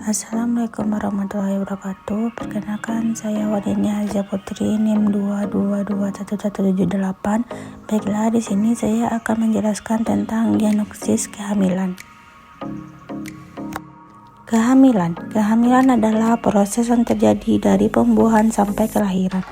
Assalamualaikum warahmatullahi wabarakatuh. Perkenalkan, saya Wadini Harzia Putri, NIM 2221178. Baiklah, di sini saya akan menjelaskan tentang diagnosis kehamilan. Kehamilan adalah proses yang terjadi dari pembuahan sampai kelahiran.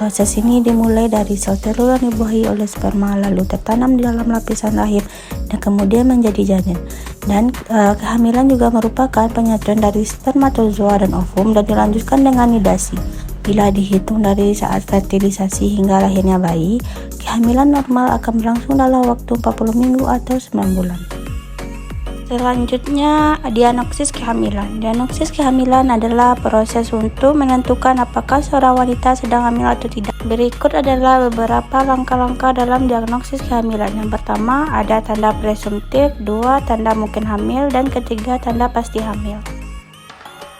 Proses ini dimulai dari sel telur yang dibuahi oleh sperma, lalu tertanam di dalam lapisan rahim dan kemudian menjadi janin. Dan kehamilan juga merupakan penyatuan dari spermatozoa dan ovum dan dilanjutkan dengan nidasi. Bila dihitung dari saat fertilisasi hingga lahirnya bayi, kehamilan normal akan berlangsung dalam waktu 40 minggu atau 9 bulan. Selanjutnya, diagnosis kehamilan. Diagnosis kehamilan adalah proses untuk menentukan apakah seorang wanita sedang hamil atau tidak. Berikut adalah beberapa langkah-langkah dalam diagnosis kehamilan. Yang pertama, ada tanda presumptif, 2 tanda mungkin hamil, dan ketiga tanda pasti hamil.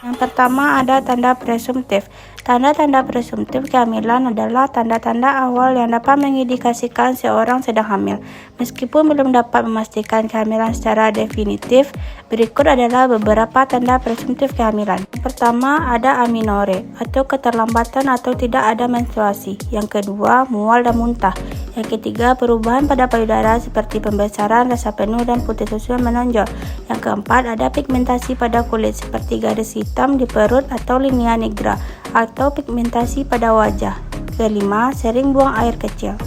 Yang pertama ada tanda presumptif. Tanda-tanda presumptif kehamilan adalah tanda-tanda awal yang dapat mengindikasikan seorang sedang hamil. Meskipun belum dapat memastikan kehamilan secara definitif, berikut adalah beberapa tanda presumptif kehamilan. Yang pertama ada aminore atau keterlambatan atau tidak ada menstruasi. Yang kedua, mual dan muntah. Yang ketiga, perubahan pada payudara seperti pembesaran, rasa penuh, dan putih susu yang menonjol. Yang keempat, ada pigmentasi pada kulit seperti garis hitam di perut atau linea nigra atau pigmentasi pada wajah. Kelima, sering buang air kecil.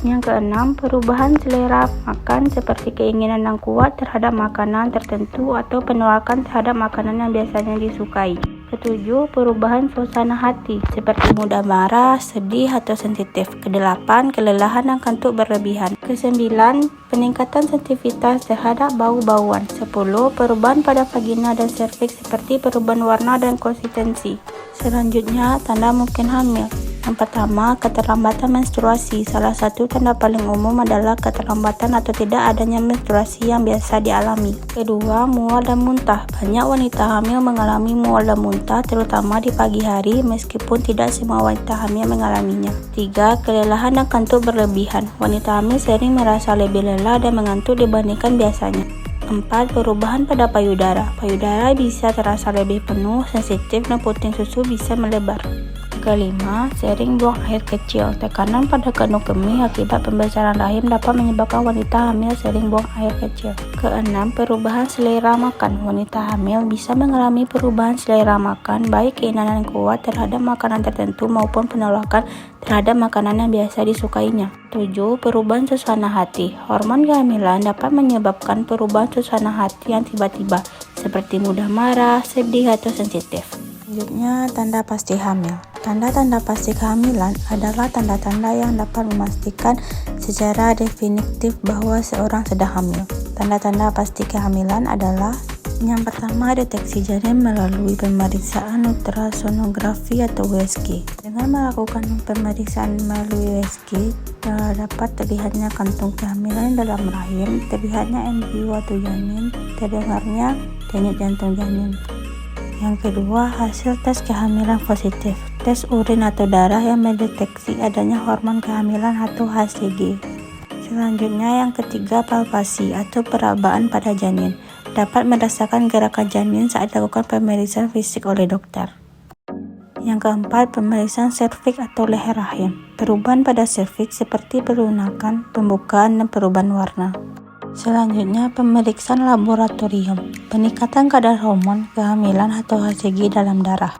Yang keenam, perubahan selera makan seperti keinginan yang kuat terhadap makanan tertentu atau penolakan terhadap makanan yang biasanya disukai. Ketujuh, perubahan suasana hati seperti mudah marah, sedih, atau sensitif. Kedelapan, kelelahan dan kantuk berlebihan. Kesembilan, peningkatan sensitivitas terhadap bau-bauan. 10, perubahan pada vagina dan serviks seperti perubahan warna dan konsistensi. Selanjutnya, tanda mungkin hamil. Yang pertama, keterlambatan menstruasi. Salah satu tanda paling umum adalah keterlambatan atau tidak adanya menstruasi yang biasa dialami. Kedua, mual dan muntah. Banyak wanita hamil mengalami mual dan muntah, terutama di pagi hari, meskipun tidak semua wanita hamil mengalaminya. 3, kelelahan dan kantuk berlebihan. Wanita hamil sering merasa lebih lelah dan mengantuk dibandingkan biasanya. 4, perubahan pada payudara. Payudara bisa terasa lebih penuh, sensitif, dan puting susu bisa melebar. Kelima, sering buang air kecil. Tekanan pada kandung kemih akibat pembesaran rahim dapat menyebabkan wanita hamil sering buang air kecil. Keenam, perubahan selera makan. Wanita hamil bisa mengalami perubahan selera makan, baik keinginan kuat terhadap makanan tertentu maupun penolakan terhadap makanan yang biasa disukainya. 7, perubahan suasana hati. Hormon kehamilan dapat menyebabkan perubahan suasana hati yang tiba-tiba, seperti mudah marah, sedih, atau sensitif. Selanjutnya, tanda pasti hamil. Tanda-tanda pasti kehamilan adalah tanda-tanda yang dapat memastikan secara definitif bahwa seorang sedang hamil. Tanda-tanda pasti kehamilan adalah: yang pertama, deteksi janin melalui pemeriksaan ultrasonografi atau USG. Dengan melakukan pemeriksaan melalui USG, dapat terlihatnya kantung kehamilan dalam rahim, terlihatnya embrio atau janin, terdengarnya denyut jantung janin. Yang kedua, hasil tes kehamilan positif. Tes urin atau darah yang mendeteksi adanya hormon kehamilan atau HCG. Selanjutnya, yang ketiga, palpasi atau perabaan pada janin. Dapat merasakan gerakan janin saat dilakukan pemeriksaan fisik oleh dokter. Yang keempat, pemeriksaan serviks atau leher rahim. Perubahan pada serviks seperti pelunakan, pembukaan, dan perubahan warna. Selanjutnya, pemeriksaan laboratorium. Peningkatan kadar hormon kehamilan atau HCG dalam darah.